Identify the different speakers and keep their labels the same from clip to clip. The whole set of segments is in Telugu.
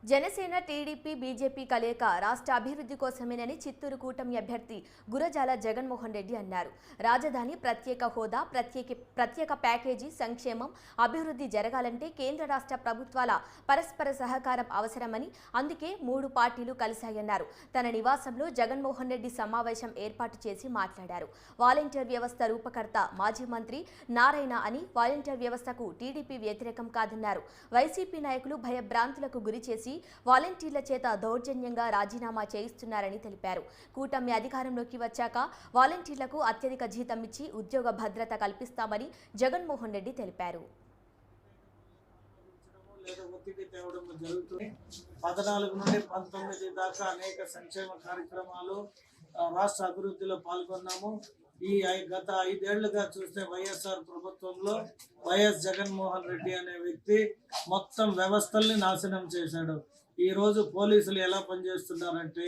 Speaker 1: జనసేన టీడీపీ బీజేపీ కలయిక రాష్ట్ర అభివృద్ధి కోసమేనని చిత్తూరు కూటమి అభ్యర్థి గురజాల జగన్మోహన్ రెడ్డి అన్నారు. రాజధాని ప్రత్యేక హోదా, ప్రత్యేక ప్యాకేజీ, సంక్షేమం, అభివృద్ధి జరగాలంటే కేంద్ర రాష్ట్ర ప్రభుత్వాల పరస్పర సహకారం అవసరమని, అందుకే మూడు పార్టీలు కలిశాయన్నారు. తన నివాసంలో జగన్మోహన్ రెడ్డి సమావేశం ఏర్పాటు చేసి మాట్లాడారు. వాలంటీర్ వ్యవస్థ రూపకర్త మాజీ మంత్రి నారాయణ అని, వాలంటీర్ వ్యవస్థకు టీడీపీ వ్యతిరేకం కాదన్నారు. వైసీపీ నాయకులు భయభ్రాంతులకు గురి చేసి వాలంటీర్ల చేత దౌర్జన్యంగా రాజీనామా చేయిస్తున్నారని తెలిపారు. కూటమి అధికారంలోకి వచ్చాక వాలంటీర్లకు అత్యధిక జీతం ఇచ్చి ఉద్యోగ భద్రత కల్పిస్తామని జగన్మోహన్ రెడ్డి తెలిపారు.
Speaker 2: 14 నుండి 19 దాకా అనేక సంక్షేమ కార్యక్రమాలు రాష్ట్ర అభివృద్ధిలో పాల్గొన్నాము. ఈ గత 5 ఏళ్లుగా చూస్తే వైఎస్ఆర్ ప్రభుత్వంలో వైఎస్ జగన్మోహన్ రెడ్డి అనే వ్యక్తి మొత్తం వ్యవస్థల్ని నాశనం చేశాడు. ఈ రోజు పోలీసులు ఎలా పనిచేస్తున్నారంటే,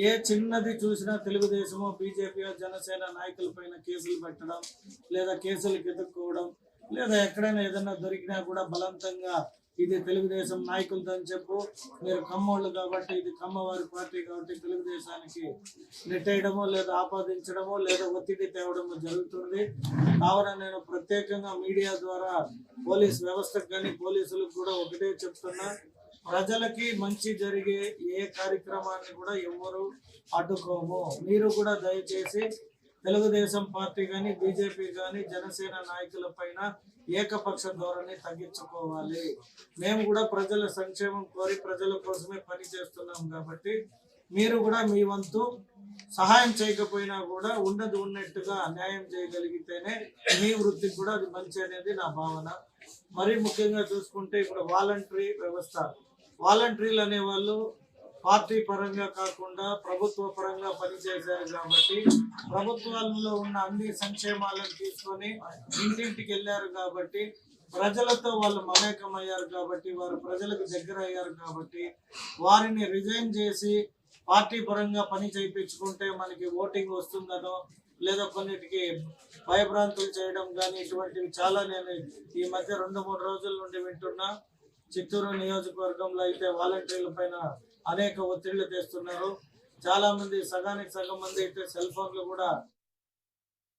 Speaker 2: ఏ చిన్నది చూసినా తెలుగుదేశమో బీజేపీ జనసేన నాయకుల పైన కేసులు పెట్టడం, లేదా కేసులకు ఎదుర్కోవడం, లేదా ఎక్కడైనా ఏదైనా దొరికినా కూడా బలవంతంగా ఇది తెలుగుదేశం నాయకులతో అని చెప్పు, మీరు కమ్మోళ్ళు కాబట్టి ఇది కమ్మవారి పార్టీ కాబట్టి తెలుగుదేశానికి నెట్టేయడమో లేదా ఆపాదించడమో లేదా ఒత్తిడి తేవడమో జరుగుతుంది. కావున నేను ప్రత్యేకంగా మీడియా ద్వారా పోలీస్ వ్యవస్థకు కానీ పోలీసులకు కూడా ఒకటే చెప్తున్నా, ప్రజలకి మంచి జరిగే ఏ కార్యక్రమాన్ని కూడా ఎవరు అడ్డుకోము. మీరు కూడా దయచేసి తెలుగుదేశం పార్టీ కానీ బీజేపీ కానీ జనసేన నాయకుల పైన ఏకపక్ష ధోరణి తగ్గించుకోవాలి. మేము కూడా ప్రజల సంక్షేమం కోరి ప్రజల కోసమే పని చేస్తున్నాం కాబట్టి మీరు కూడా మీ వంతు సహాయం చేయకపోయినా కూడా ఉన్నట్టుగా న్యాయం చేయగలిగితేనే మీ వృత్తికి కూడా అది మంచి అనేది నా భావన. మరీ ముఖ్యంగా చూసుకుంటే ఇప్పుడు వాలంటరీ వ్యవస్థ, వాలంటీర్లు అనేవాళ్ళు పార్టీ పరంగా కాకుండా ప్రభుత్వ పరంగా పనిచేశారు కాబట్టి ప్రభుత్వాలలో ఉన్న అన్ని సంక్షేమాలను తీసుకొని ఇంటింటికి వెళ్ళారు కాబట్టి ప్రజలతో వాళ్ళు మమేకం అయ్యారు కాబట్టి వారు ప్రజలకు దగ్గర అయ్యారు కాబట్టి వారిని రిజైన్ చేసి పార్టీ పరంగా పని చేయించుకుంటే మనకి ఓటింగ్ వస్తుందనో లేదా కొన్నిటికి భయభ్రాంతులు చేయడం కానీ ఇటువంటివి చాలా నేను ఈ మధ్య 2-3 రోజుల నుండి వింటున్నా. చిత్తూరు నియోజకవర్గంలో అయితే వాలంటీర్ల పైన అనేక ఒత్తిళ్లు తెస్తున్నారు. చాలా మంది సగానికి సగం మంది అయితే సెల్ ఫోన్లు కూడా